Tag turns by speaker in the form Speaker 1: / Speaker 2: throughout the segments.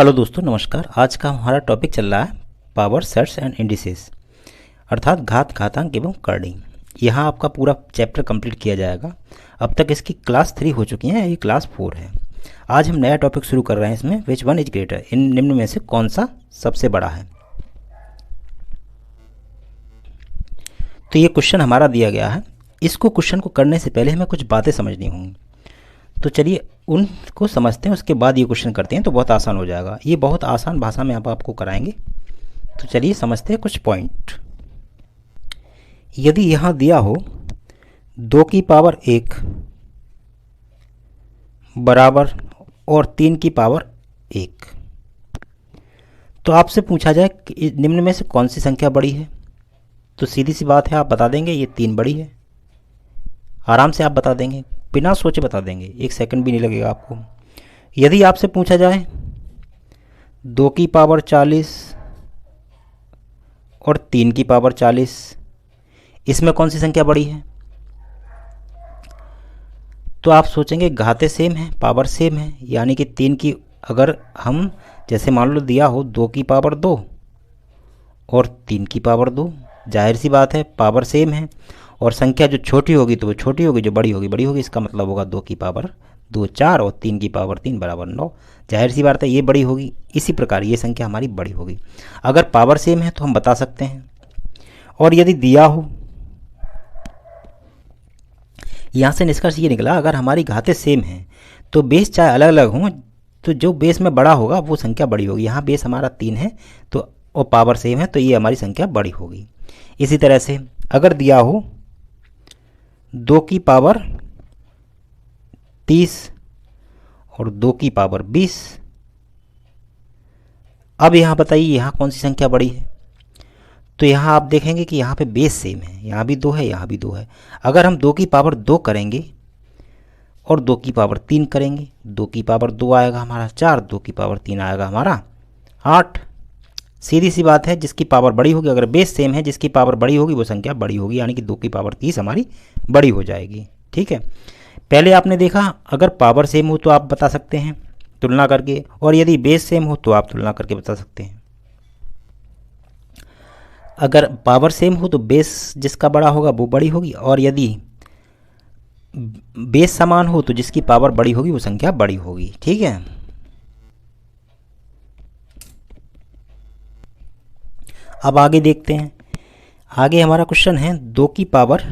Speaker 1: Hello दोस्तों, नमस्कार। आज का हमारा टॉपिक चल रहा है पावर सेट्स एंड इंडिसेस, अर्थात घात, घातांक एवं करणी। यहाँ आपका पूरा चैप्टर कंप्लीट किया जाएगा। अब तक इसकी क्लास 3 हो चुकी है, ये क्लास 4 है। आज हम नया टॉपिक शुरू कर रहे हैं। इसमें विच वन इज ग्रेटर, इन निम्न में से कौन सा सबसे बड़ा है। तो ये क्वेश्चन हमारा दिया गया है। इसको क्वेश्चन को करने से पहले हमें कुछ बातें समझनी होंगी। तो चलिए उनको समझते हैं, उसके बाद ये क्वेश्चन करते हैं तो बहुत आसान हो जाएगा। ये बहुत आसान भाषा में आपको कराएंगे। तो चलिए समझते हैं कुछ पॉइंट। यदि यहाँ दिया हो 2 की पावर 1 बराबर और 3 की पावर 1, तो आपसे पूछा जाए कि निम्न में से कौन सी संख्या बड़ी है, तो सीधी सी बात है, आप बता देंगे ये 3 बड़ी है। आराम से आप बता देंगे, बिना सोचे बता देंगे, 1 सेकंड भी नहीं लगेगा आपको। यदि आपसे पूछा जाए 2 की पावर 40 और 3 की पावर 40, इसमें कौन सी संख्या बड़ी है, तो आप सोचेंगे घातें सेम है, पावर सेम है, यानी कि 3 की, अगर हम जैसे मान लो दिया हो 2 की पावर 2 और 3 की पावर 2, जाहिर सी बात है पावर सेम है, और संख्या जो छोटी होगी तो वो छोटी होगी, जो बड़ी होगी बड़ी होगी। इसका मतलब होगा 2 की पावर 2 4 और 3 की पावर 3 बराबर 9। जाहिर सी बात है ये बड़ी होगी। इसी प्रकार ये संख्या हमारी बड़ी होगी। अगर पावर सेम है तो हम बता सकते हैं। और यदि दिया हो, यहाँ से निष्कर्ष ये निकला, अगर हमारी घातें सेम हैं तो बेस चाहे अलग अलग हों, तो जो बेस में बड़ा होगा वो संख्या बड़ी होगी। यहाँ बेस हमारा 3 है तो और पावर सेम है तो ये हमारी संख्या बड़ी होगी। इसी तरह से अगर दिया हो 2 की पावर 30 और 2 की पावर 20, अब यहाँ बताइए यहाँ कौन सी संख्या बड़ी है। तो यहाँ आप देखेंगे कि यहाँ पे बेस सेम है, यहाँ भी 2 है, यहाँ भी 2 है। अगर हम 2 की पावर 2 करेंगे और 2 की पावर 3 करेंगे, 2 की पावर 2 आएगा हमारा 4, 2 की पावर 3 आएगा हमारा 8। सीधी सी बात है, जिसकी पावर बड़ी होगी, अगर बेस सेम है, जिसकी पावर बड़ी होगी वो संख्या बड़ी होगी, यानी कि 2 की पावर 30 हमारी बड़ी हो जाएगी। ठीक है, पहले आपने देखा अगर पावर सेम हो तो आप बता सकते हैं तुलना करके, और यदि बेस सेम हो तो आप तुलना करके बता सकते हैं। अगर पावर सेम हो तो बेस जिसका बड़ा होगा वो बड़ी होगी, और यदि बेस समान हो तो जिसकी पावर बड़ी होगी वो संख्या बड़ी होगी। ठीक है, अब आगे देखते हैं। आगे हमारा क्वेश्चन है 2 की पावर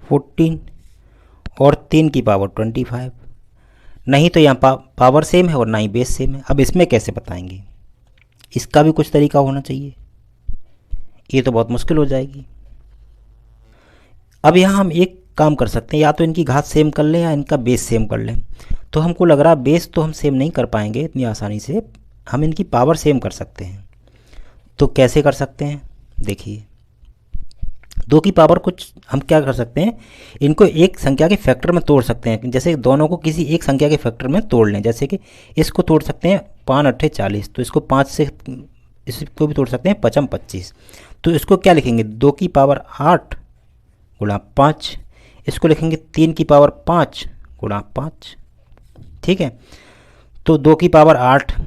Speaker 1: 14 और 3 की पावर 25। नहीं तो यहाँ पावर सेम है और ना ही बेस सेम है। अब इसमें कैसे बताएंगे, इसका भी कुछ तरीका होना चाहिए, ये तो बहुत मुश्किल हो जाएगी। अब यहाँ हम एक काम कर सकते हैं, या तो इनकी घात सेम कर लें या इनका बेस सेम कर लें। तो हमको लग रहा है बेस तो हम सेम नहीं कर पाएंगे इतनी आसानी से, हम इनकी पावर सेम कर सकते हैं। तो कैसे कर सकते हैं, देखिए 2 की पावर कुछ हम क्या कर सकते हैं, इनको एक संख्या के फैक्टर में तोड़ सकते हैं। जैसे दोनों को किसी एक संख्या के फैक्टर में तोड़ लें, जैसे कि इसको तोड़ सकते हैं 5 8 40, तो इसको 5 से, इसको भी तोड़ सकते हैं 5 25। तो इसको क्या लिखेंगे, 2 की पावर 8 गुणा 5, इसको लिखेंगे 3 की पावर 5 गुणा 5। ठीक है, तो 2 की पावर 8,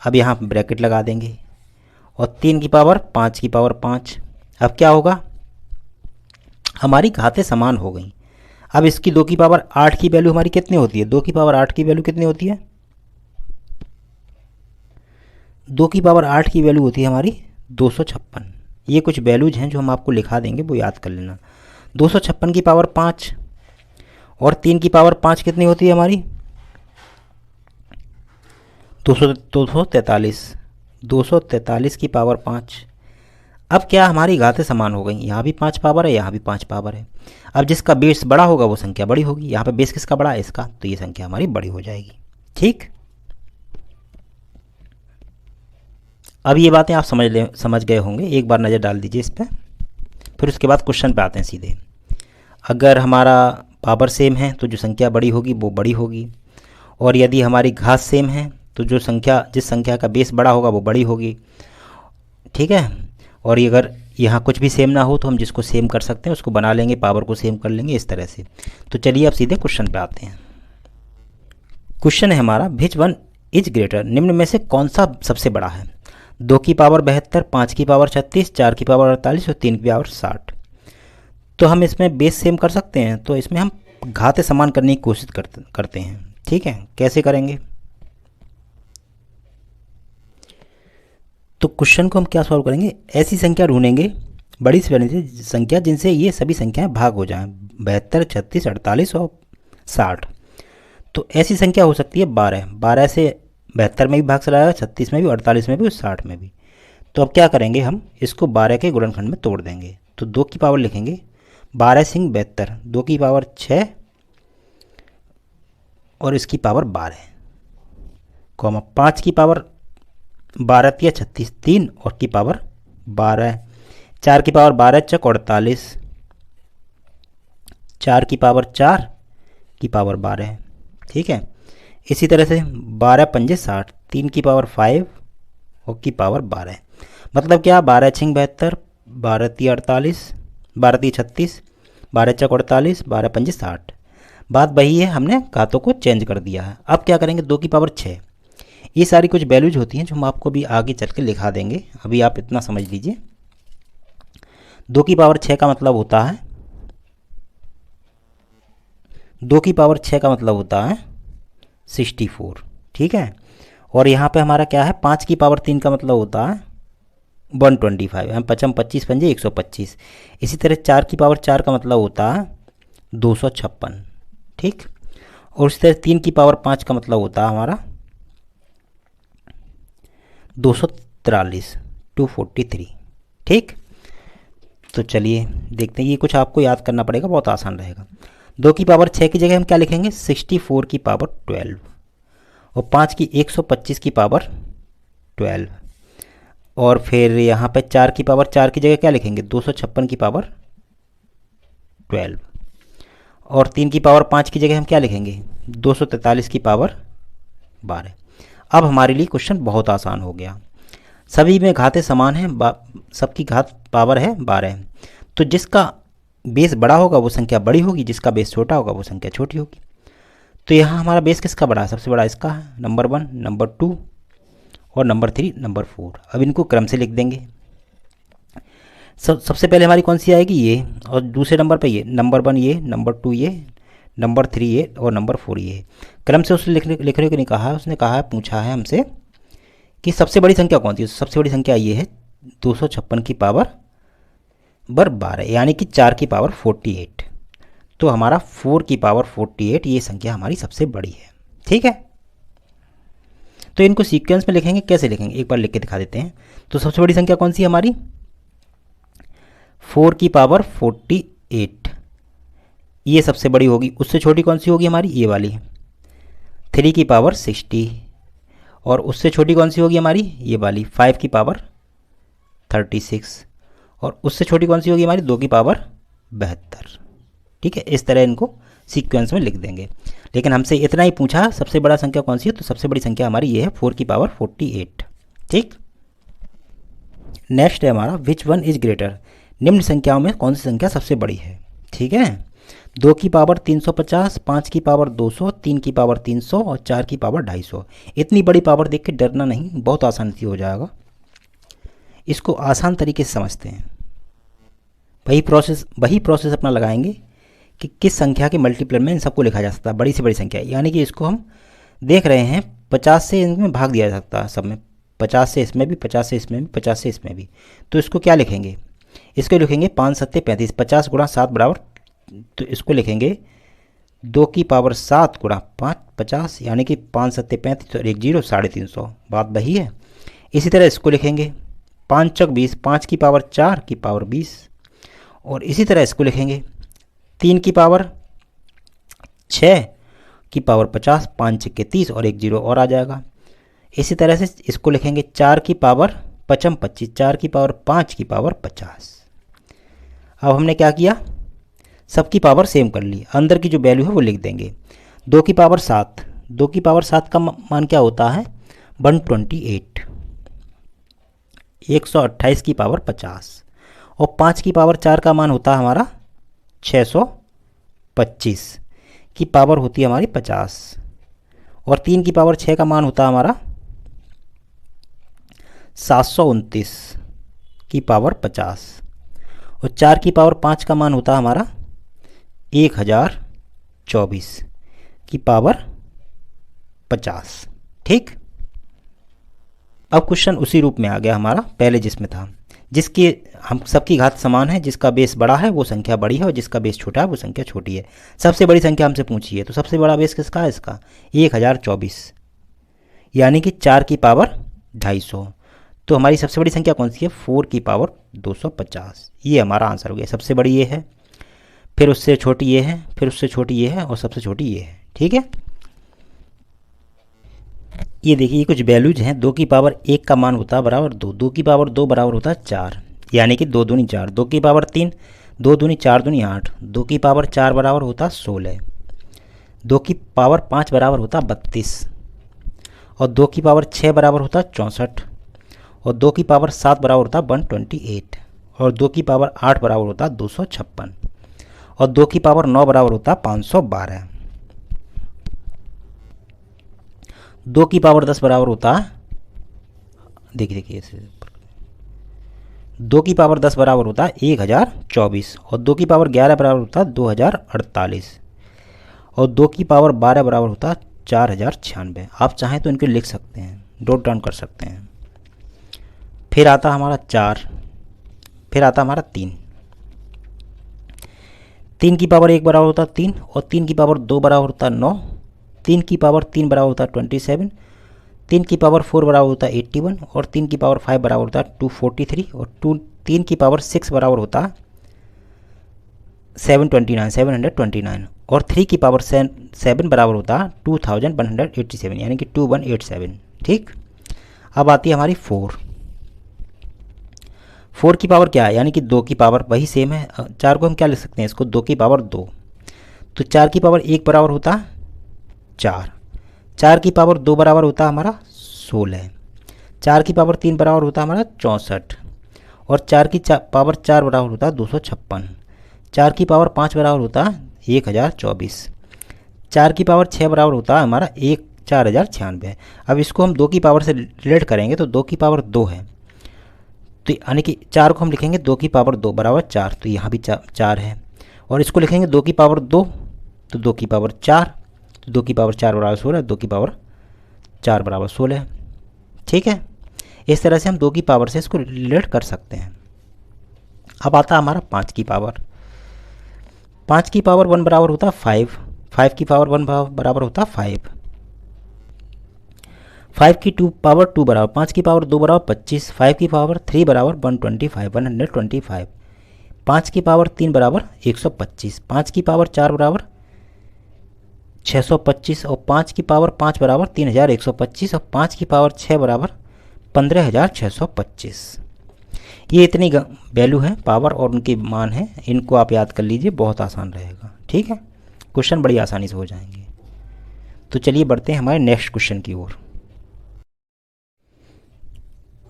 Speaker 1: अब यहाँ ब्रैकेट लगा देंगे, और 3 की पावर 5 की पावर 5। अब क्या होगा, हमारी घातें समान हो गई। अब इसकी 2 की पावर 8 की वैल्यू हमारी कितनी होती है, 2 की पावर 8 की वैल्यू कितनी होती है, 2 की पावर 8 की वैल्यू होती है हमारी 256। ये कुछ वैल्यूज हैं जो हम आपको लिखा देंगे, वो याद कर लेना। 256 की पावर 5 और 3 की पावर 5 कितनी होती है हमारी 243। 243 की पावर 5। अब क्या हमारी घातें समान हो गई, यहाँ भी 5 पावर है, यहाँ भी 5 पावर है। अब जिसका बेस बड़ा होगा वो संख्या बड़ी होगी। यहाँ पे बेस किसका बड़ा है, इसका, तो ये संख्या हमारी बड़ी हो जाएगी। ठीक, अब ये बातें आप समझ गए होंगे। एक बार नज़र डाल दीजिए इस पर, फिर उसके बाद क्वेश्चन पे आते हैं सीधे। अगर हमारा पावर सेम है तो जो संख्या बड़ी होगी वो बड़ी होगी, और यदि हमारी घात सेम है तो जो संख्या, जिस संख्या का बेस बड़ा होगा वो बड़ी होगी। ठीक है, और अगर यहाँ कुछ भी सेम ना हो तो हम जिसको सेम कर सकते हैं उसको बना लेंगे, पावर को सेम कर लेंगे, इस तरह से। तो चलिए अब सीधे क्वेश्चन पे आते हैं। क्वेश्चन है हमारा, विच वन इज ग्रेटर, निम्न में से कौन सा सबसे बड़ा है? 2 की पावर 72, 5 की पावर 36, 4 की पावर 48 और 3 की पावर 60। तो हम इसमें बेस सेम कर सकते हैं, तो इसमें हम घाते समान करने की कोशिश करते हैं। ठीक है, कैसे करेंगे? तो क्वेश्चन को हम क्या सॉल्व करेंगे, ऐसी संख्या ढूंढेंगे, बड़ी से बड़ी संख्या जिनसे ये सभी संख्याएं भाग हो जाएं, 72, 36, 48 और 60। तो ऐसी संख्या हो सकती है 12, 12 से 72 में भी भाग चला जाएगा, 36 में भी, 48 में भी और 60 में भी। तो अब क्या करेंगे, हम इसको 12 के गुणनखंड में तोड़ देंगे। तो 2 की पावर लिखेंगे 12 सिंह 72, 2 की पावर 6 और इसकी पावर 12, कॉमा 5 की पावर 12 तिया 36, 3 और की पावर 12, 4 की पावर 12 चक 48, 4 की पावर 4 की पावर 12। ठीक है, इसी तरह से 12 पंजे 60, 3 की पावर 5 और की पावर 12। मतलब क्या, 12 छिंग 72, 12 ती 48, 12 ती 36, 12 चक 48, 12 पंजे 60। बात वही है, हमने घातों को चेंज कर दिया है। अब क्या करेंगे, 2 की पावर 6, ये सारी कुछ वैल्यूज होती हैं जो हम आपको भी आगे चल के लिखा देंगे, अभी आप इतना समझ लीजिए। 2 की पावर 6 का मतलब होता है 2 की पावर 6 का मतलब होता है 64। ठीक है, और यहाँ पे हमारा क्या है, 5 की पावर 3 का मतलब होता है 125, हम 25 पंजे 125। इसी तरह 4 की पावर 4 का मतलब होता है 256। ठीक, और इसी तरह 3 की पावर 5 का मतलब होता है हमारा 243, 243। ठीक, तो चलिए देखते हैं, ये कुछ आपको याद करना पड़ेगा, बहुत आसान रहेगा। 2 की पावर 6 की जगह हम क्या लिखेंगे, 64 की पावर 12 और 5 की 125 की पावर 12, और फिर यहाँ पे 4 की पावर 4 की जगह क्या लिखेंगे, 256 की पावर 12, और 3 की पावर 5 की जगह हम क्या लिखेंगे, 243 की पावर 12। अब हमारे लिए क्वेश्चन बहुत आसान हो गया, सभी में घातें समान हैं, सबकी घात पावर है 12। तो जिसका बेस बड़ा होगा वो संख्या बड़ी होगी, जिसका बेस छोटा होगा वो संख्या छोटी होगी। तो यहाँ हमारा बेस किसका बड़ा है, सबसे बड़ा इसका है, नंबर 1, नंबर 2 और नंबर 3, नंबर 4। अब इनको क्रम से लिख देंगे। सबसे पहले हमारी कौन सी आएगी, ये, और दूसरे नंबर पे ये, नंबर 1 ये, नंबर 2 ये, नंबर 3 ये और नंबर 4 ये। क्रम से उसने लिखने को नहीं कहा है, उसने कहा है, पूछा है हमसे कि सबसे बड़ी संख्या कौन सी। सबसे बड़ी संख्या ये है 256 की पावर 12, यानी कि 4 की पावर 48। तो हमारा 4 की पावर 48 ये संख्या हमारी सबसे बड़ी है। ठीक है, तो इनको सीक्वेंस में लिखेंगे, कैसे लिखेंगे एक बार लिख के दिखा देते हैं। तो सबसे बड़ी संख्या कौन सी है हमारी, 4 की पावर 48, ये सबसे बड़ी होगी। उससे छोटी कौन सी होगी हमारी, ये वाली, 3 की पावर 60, और उससे छोटी कौन सी होगी हमारी, ये वाली, 5 की पावर 36, और उससे छोटी कौन सी होगी हमारी, 2 की पावर 72। ठीक है, इस तरह इनको सीक्वेंस में लिख देंगे। लेकिन हमसे इतना ही पूछा सबसे बड़ा संख्या कौन सी है, तो सबसे बड़ी संख्या हमारी ये है 4 की पावर 48। ठीक, नेक्स्ट है हमारा विच वन इज ग्रेटर, निम्न संख्याओं में कौन सी संख्या सबसे बड़ी है। ठीक है, 2 की पावर 350, 5 की पावर 200, 3 की पावर 300 और 4 की पावर 250। इतनी बड़ी पावर देख के डरना नहीं, बहुत आसान सी हो जाएगा। इसको आसान तरीके से समझते हैं, वही प्रोसेस अपना लगाएंगे कि किस संख्या के मल्टीप्ल में इन सबको लिखा जा सकता है, बड़ी से बड़ी संख्या। यानी कि इसको हम देख रहे हैं 50 से इनमें भाग दिया जा सकता है, सब में 50 से इसमें भी, 50 से इसमें भी, 50 से इसमें भी। तो इसको क्या लिखेंगे, इसको लिखेंगे 5 सत्ते 35, 50 गुणा 7 बराबर, तो इसको लिखेंगे 2 की पावर 7 गुणा 5 50, यानी कि 5 सत्ते 35 और 1 0 350। बात वही है। इसी तरह इसको लिखेंगे 5 चक 20, 5 की पावर 4 की पावर 20, और इसी तरह इसको लिखेंगे 3 की पावर 6 की पावर 50, 5 छक्के 30 और 1 0 और आ जाएगा। इसी तरह से इसको लिखेंगे 4 की पावर 55 25, 4 की पावर 5 की पावर 50। अब हमने क्या किया, सबकी पावर सेम कर ली, अंदर की जो वैल्यू है वो लिख देंगे। 2 की पावर 7, 2 की पावर 7 का मान क्या होता है, 128, 128 की पावर 50, और 5 की पावर 4 का मान होता है हमारा 625 की पावर होती है हमारी 50, और 3 की पावर 6 का मान होता हमारा 729 की पावर 50, और 4 की पावर 5 का मान होता हमारा 1024 की पावर 50। ठीक, अब क्वेश्चन उसी रूप में आ गया हमारा पहले जिसमें था, जिसकी हम सबकी घात समान है, जिसका बेस बड़ा है वो संख्या बड़ी है और जिसका बेस छोटा है वो संख्या छोटी है। सबसे बड़ी संख्या हमसे पूछी है, तो सबसे बड़ा बेस किसका है? इसका 1024, यानी कि 4 की पावर 250। तो हमारी सबसे बड़ी संख्या कौन सी है? 4 की पावर 250। ये हमारा आंसर हो गया। सबसे बड़ी ये है, फिर उससे छोटी ये है, फिर उससे छोटी ये है और सबसे छोटी ये है। ठीक है, ये देखिए, ये कुछ वैल्यूज हैं। 2 की पावर 1 का मान होता है बराबर 2, 2 की पावर 2 बराबर होता है 4, यानी कि 2 दूनी 4, 2 की पावर 3, 2 दूनी 4 दूनी 8, 2 की पावर 4 बराबर होता 16, 2 की पावर 5 बराबर होता 32, और 2 की पावर 6 बराबर होता 64, और 2 की पावर 7 बराबर होता 128, और 2 की पावर 8 बराबर होता 256, और 2 की पावर 9 बराबर होता 512, 2 की पावर 10 बराबर होता, देखिए देखिए ऐसे, 2 की पावर 10 बराबर होता 1024, और 2 की पावर 11 बराबर होता 2048, और 2 की पावर 12 बराबर होता 4096। आप चाहें तो इनको लिख सकते हैं, नोट डाउन कर सकते हैं। फिर आता हमारा 4, फिर आता हमारा 3, 3 की पावर 1 बराबर होता 3, और 3 की पावर 2 बराबर होता 9, 3 की पावर 3 बराबर होता 27, 3 की पावर 4 बराबर होता 81, और 3 की पावर 5 बराबर होता 243, और 3 की पावर 6 बराबर होता 729, और 3 की पावर 7 बराबर होता 2187, यानी कि 2187। ठीक, अब आती है हमारी 4, 4 की पावर क्या है? यानी कि 2 की पावर वही सेम है। 4 को हम क्या लिख सकते हैं? इसको 2 की पावर 2, तो 4 की पावर 1 बराबर होता 4, 4 की पावर 2 बराबर होता हमारा 16, 4 की पावर 3 बराबर होता हमारा 64, और 4 की पावर 4 बराबर होता 256, 4 की पावर 5 बराबर होता 1024, 4 की पावर 6 बराबर होता हमारा 4096। अब इसको हम 2 की पावर से रिलेट करेंगे तो 2 की पावर 2 है, तो यानी कि 4 को हम लिखेंगे 2 की पावर 2 बराबर 4, तो यहाँ भी 4 है, और इसको लिखेंगे 2 की पावर 2, तो 2 की पावर 4, तो 2 की पावर 4 बराबर 16, 2 की पावर 4 बराबर 16। ठीक है, इस तरह से हम 2 की पावर से इसको रिलेट कर सकते हैं। अब आता हमारा 5 की पावर, 5 की पावर 1 बराबर होता 5, 5 की पावर 1 बराबर होता 5, 5 की पावर 2 बराबर, 5 की पावर 2 बराबर 25, 5 की पावर 3 बराबर 125, 5 की पावर 3 बराबर 125, 5 की पावर 4 बराबर 625, और 5 की पावर 5 बराबर 3125, और 5 की पावर 6 बराबर 15625। ये इतनी वैल्यू है पावर और उनके मान हैं, इनको आप याद कर लीजिए, बहुत आसान रहेगा। ठीक है, क्वेश्चन बड़ी आसानी से हो जाएंगे। तो चलिए बढ़ते हैं हमारे नेक्स्ट क्वेश्चन की ओर।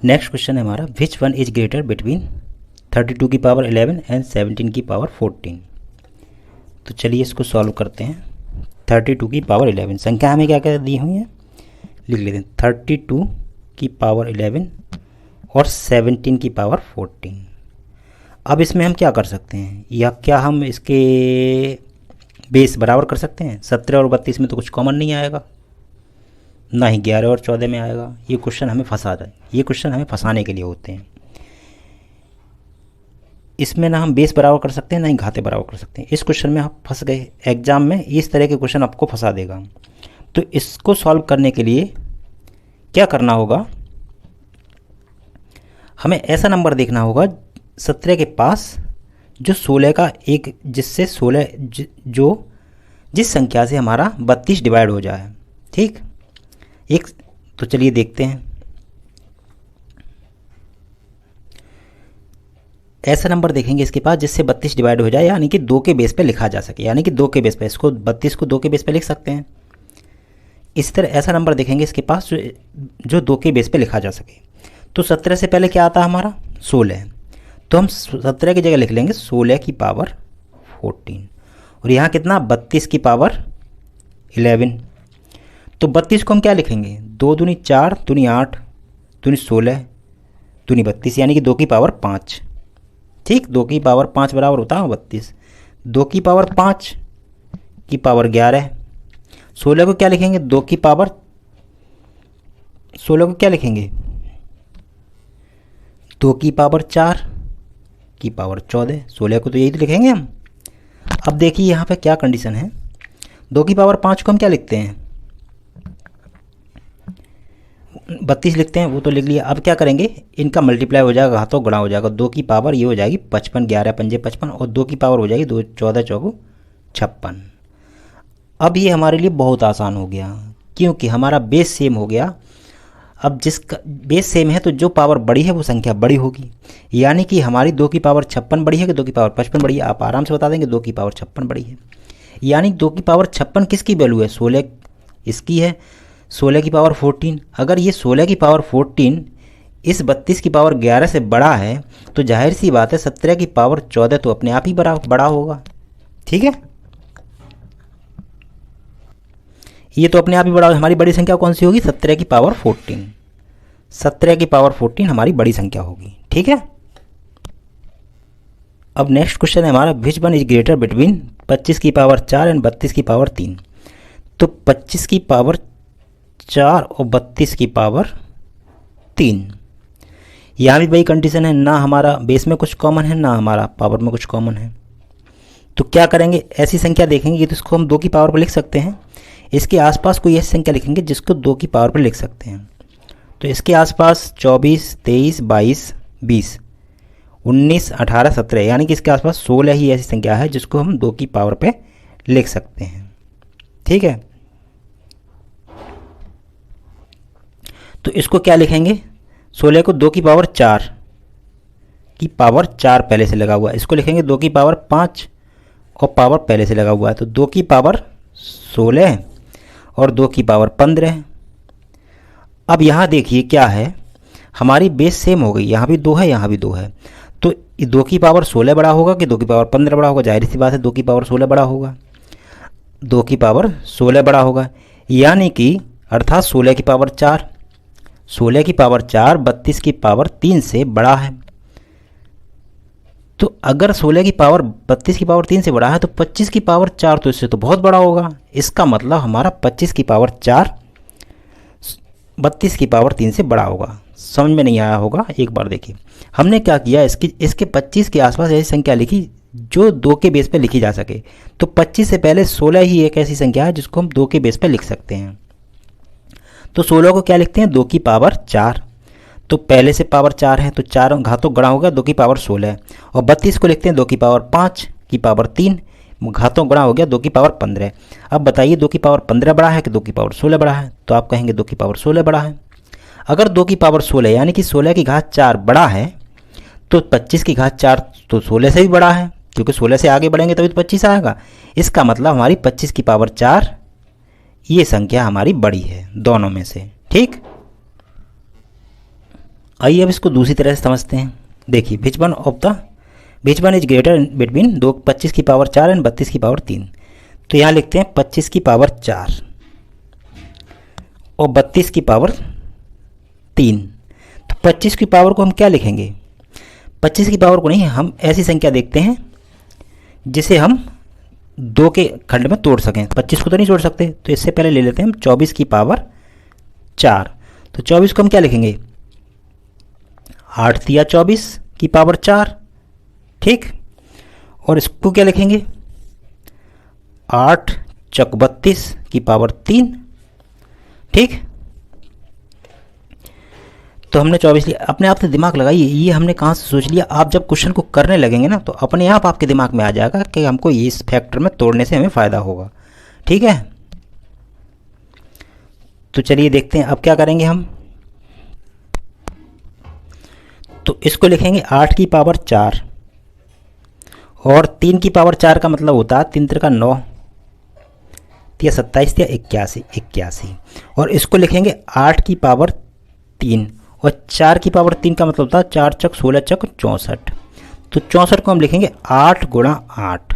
Speaker 1: नेक्स्ट क्वेश्चन है हमारा, which one is greater between 32 की पावर 11 एंड 17 की पावर 14। तो चलिए इसको सॉल्व करते हैं। 32 की पावर 11, संख्या हमें क्या क्या दी हुई है, लिख लेते हैं। 32 की पावर 11 और 17 की पावर 14। अब इसमें हम क्या कर सकते हैं, या क्या हम इसके बेस बराबर कर सकते हैं? 17 और 32 में तो कुछ कॉमन नहीं आएगा, ना ही 11 और 14 में आएगा। ये क्वेश्चन हमें फंसा जाए, ये क्वेश्चन हमें फंसाने के लिए होते हैं। इसमें ना हम बेस बराबर कर सकते हैं, ना ही घाते बराबर कर सकते हैं। इस क्वेश्चन में आप फंस गए, एग्जाम में इस तरह के क्वेश्चन आपको फंसा देगा। तो इसको सॉल्व करने के लिए क्या करना होगा, हमें ऐसा नंबर देखना होगा 17 के पास जो 16 का एक, जिससे 16 जो जिस संख्या से हमारा 32 डिवाइड हो जाए। ठीक, एक तो चलिए देखते हैं। ऐसा नंबर देखेंगे इसके पास जिससे 32 डिवाइड हो जाए, यानी कि 2 के बेस पे लिखा जा सके, यानी कि 2 के बेस पे इसको 32 को 2 के बेस पे लिख सकते हैं। इस तरह ऐसा नंबर देखेंगे इसके पास जो 2 के बेस पे लिखा जा सके। तो 17 से पहले क्या आता है हमारा 16, तो हम 17 की जगह लिख लेंगे 16 की पावर 14, और यहाँ कितना 32 की पावर 11। तो 32 को हम क्या लिखेंगे, 2 दूनी 4, दूनी 8, दूनी 16, दूनी 32, यानी कि 2 की पावर 5। ठीक, 2 की पावर 5 बराबर होता है 32। 2 की पावर 5 की पावर 11। 16 को क्या लिखेंगे, 2 की पावर 16 को क्या लिखेंगे, 2 की पावर 4 की पावर 14। 16 को तो यही तो लिखेंगे हम। अब देखिए यहाँ पे क्या कंडीशन है, 2 की पावर 5 को हम क्या लिखते हैं, 32 लिखते हैं, वो तो लिख लिया। अब क्या करेंगे, इनका मल्टीप्लाई हो जाएगा, हाथों गुणा हो जाएगा। 2 की पावर ये हो जाएगी 55, 11 पंजे 55, और 2 की पावर हो जाएगी 2, 14 चौको 56। अब ये हमारे लिए बहुत आसान हो गया, क्योंकि हमारा बेस सेम हो गया। अब जिसका बेस सेम है तो जो पावर बड़ी है वो संख्या बड़ी होगी, यानी कि हमारी 2 की पावर 56 बड़ी है कि 2 की पावर 55 बड़ी है। आप आराम से बता देंगे 2 की पावर 56 बड़ी है, यानी 2 की पावर 56 किसकी वैल्यू है, 16 इसकी है, 16 की पावर 14। अगर ये 16 की पावर 14 इस 32 की पावर 11 से बड़ा है तो जाहिर सी बात है 17 की पावर 14 तो अपने आप ही बड़ा होगा। ठीक है, ये तो अपने आप ही बड़ा। हमारी बड़ी संख्या कौन सी होगी, 17 की पावर 14। 17 की पावर 14 हमारी बड़ी संख्या होगी। ठीक है, अब नेक्स्ट क्वेश्चन है हमारा, which one is greater between 25 की पावर 4 एंड 32 की पावर 3। तो 25 की पावर 4 और 32 की पावर 3, यहाँ भी वही कंडीशन है, ना हमारा बेस में कुछ कॉमन है ना हमारा पावर में कुछ कॉमन है। तो क्या करेंगे, ऐसी संख्या देखेंगे कि तो इसको हम 2 की पावर पर लिख सकते हैं, इसके आसपास कोई ऐसी संख्या लिखेंगे जिसको 2 की पावर पर लिख सकते हैं। तो इसके आसपास 24, 23, 22, 20, 19, 18, 17, यानी कि इसके आसपास 16 ही ऐसी संख्या है जिसको हम 2 की पावर पे लिख सकते हैं। ठीक है, तो इसको क्या लिखेंगे, 16 को 2 की पावर 4 की पावर 4 पहले से लगा हुआ है, इसको लिखेंगे 2 की पावर 5 और पावर पहले से लगा हुआ है, तो 2 की पावर 16 और 2 की पावर 15। अब यहाँ देखिए क्या है, हमारी बेस सेम हो गई, यहाँ भी 2 है यहाँ भी 2 है, तो 2 की पावर 16 बड़ा होगा कि 2 की पावर 15 बड़ा होगा, जाहिर सी बात है 2 की पावर 16 बड़ा होगा, 2 की पावर 16 बड़ा होगा, यानी कि अर्थात 16 की पावर 4, 16 की पावर 4 32 की पावर 3 से बड़ा है। तो अगर 16 की पावर 32 की पावर 3 से बड़ा है तो 25 की पावर 4 तो इससे तो बहुत बड़ा होगा। इसका मतलब हमारा 25 की पावर 4 32 की पावर 3 से बड़ा होगा। समझ में नहीं आया होगा, एक बार देखिए हमने क्या किया, इसके 25 के आसपास ऐसी संख्या लिखी जो 2 के बेस पे लिखी जा सके। तो 25 से पहले 16 ही एक ऐसी संख्या है जिसको हम 2 के बेस पे लिख सकते हैं। तो 16 को क्या लिखते हैं, 2 की पावर 4, तो पहले से पावर 4 है तो 4 घातों गुणा होगा 2 की पावर 16, और 32 को लिखते हैं 2 की पावर 5 की पावर 3 घातों गुणा हो गया 2 की पावर 15। अब बताइए 2 की पावर 15 बड़ा है कि 2 की पावर 16 बड़ा है, तो आप कहेंगे 2 की पावर 16 बड़ा है। अगर 2 की पावर 16 यानी कि 16 की घात 4 बड़ा है तो 25 की घात 4 तो 16 से भी बड़ा है, क्योंकि 16 से आगे बढ़ेंगे तभी तो 25 आएगा। इसका मतलब हमारी 25 की पावर 4 ये संख्या हमारी बड़ी है दोनों में से। ठीक, आइए अब इसको दूसरी तरह से समझते हैं। देखिए which one is greater between 25 की पावर 4 एंड 32 की पावर 3। तो यहाँ लिखते हैं 25 की पावर 4 और 32 की पावर 3। तो 25 की पावर को हम क्या लिखेंगे, 25 की पावर को नहीं, हम ऐसी संख्या देखते हैं जिसे हम 2 के खंड में तोड़ सकें। 25 को तो नहीं तोड़ सकते, तो इससे पहले ले लेते हैं हम 24 की पावर 4। तो 24 को हम क्या लिखेंगे, 8 तिया 24 की पावर 4। ठीक, और इसको क्या लिखेंगे, 8 चक 32 की पावर 3। ठीक, तो हमने 24 लिया। अपने आप से दिमाग लगाइए, ये हमने कहाँ से सोच लिया। आप जब क्वेश्चन को करने लगेंगे ना तो अपने आप आपके दिमाग में आ जाएगा कि हमको इस फैक्टर में तोड़ने से हमें फ़ायदा होगा। ठीक है, तो चलिए देखते हैं अब क्या करेंगे हम। तो इसको लिखेंगे 8 की पावर 4 और 3 की पावर 4 का मतलब होता है 3 त्रिका 9 या 27 या 81, और इसको लिखेंगे 8 की पावर 3 और 4 की पावर 3 का मतलब होता है 4 चक 16 चक 64। तो 64 को हम लिखेंगे 8 गुणा 8।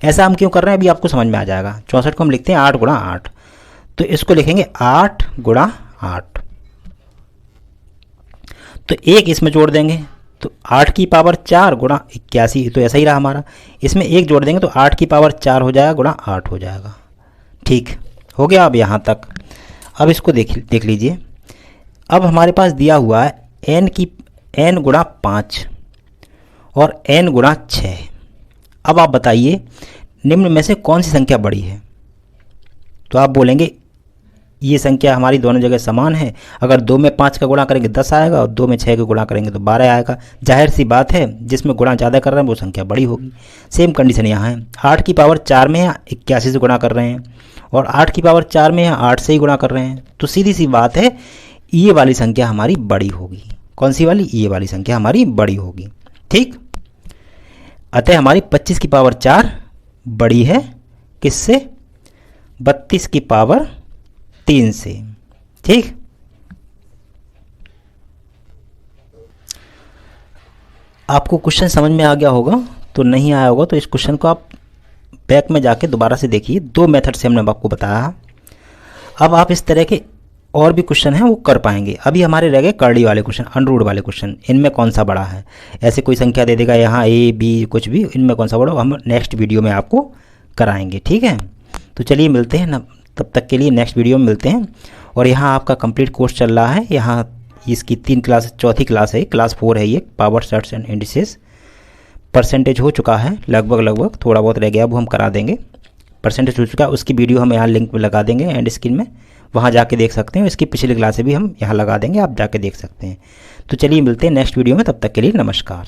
Speaker 1: ऐसा हम क्यों कर रहे हैं अभी आपको समझ में आ जाएगा। 64 को हम लिखते हैं 8 गुणा 8। तो इसको लिखेंगे 8 गुणा 8। तो एक इसमें जोड़ देंगे तो 8 की पावर 4 गुणा 81, तो ऐसा ही रहा हमारा। इसमें एक जोड़ देंगे तो 8 की पावर 4 हो जाएगा गुणा 8 हो जाएगा। ठीक हो गया अब यहाँ तक। अब इसको देख लीजिए। अब हमारे पास दिया हुआ है n गुणा 5 और n गुणा 6। अब आप बताइए निम्न में से कौन सी संख्या बड़ी है। तो आप बोलेंगे ये संख्या हमारी दोनों जगह समान है। अगर 2 में 5 का गुणा करेंगे 10 आएगा और 2 में 6 का गुणा करेंगे तो 12 आएगा। जाहिर सी बात है जिसमें गुणा ज़्यादा कर रहे हैं वो संख्या बड़ी होगी। सेम कंडीशन यहाँ है। 8 की पावर 4 में है 81 से गुणा कर रहे हैं और 8 की पावर 4 में है 8 से ही गुणा कर रहे हैं। तो सीधी सी बात है ये वाली संख्या हमारी बड़ी होगी। कौन सी वाली? ये वाली संख्या हमारी बड़ी होगी। ठीक, अतः हमारी 25 की पावर 4 बड़ी है किससे? 32 की पावर 3 से। ठीक, आपको क्वेश्चन समझ में आ गया होगा। तो नहीं आया होगा तो इस क्वेश्चन को आप बैक में जाके दोबारा से देखिए। 2 मेथड से हमने आपको बताया। अब आप इस तरह के और भी क्वेश्चन हैं वो कर पाएंगे। अभी हमारे रह गए कर्ली वाले क्वेश्चन, अनरूल्ड वाले क्वेश्चन। इनमें कौन सा बड़ा है? ऐसे कोई संख्या दे देगा यहाँ A B कुछ भी, इनमें कौन सा बड़ा, हम नेक्स्ट वीडियो में आपको कराएंगे। ठीक है, तो चलिए मिलते हैं ना, तब तक के लिए नेक्स्ट वीडियो में मिलते हैं। और यहाँ आपका कंप्लीट कोर्स चल रहा है। यहाँ इसकी 3 क्लास, चौथी क्लास है, क्लास 4 है ये, power shirts and indices. Percentage हो चुका है लगभग, थोड़ा बहुत रह गया वो हम करा देंगे। परसेंटेज हो चुका है, उसकी वीडियो हम यहाँ लिंक में लगा देंगे एंड स्क्रीन में, वहाँ जाके देख सकते हैं। इसकी पिछली क्लासें भी हम यहाँ लगा देंगे, आप जाके देख सकते हैं। तो चलिए मिलते हैं नेक्स्ट वीडियो में, तब तक के लिए नमस्कार।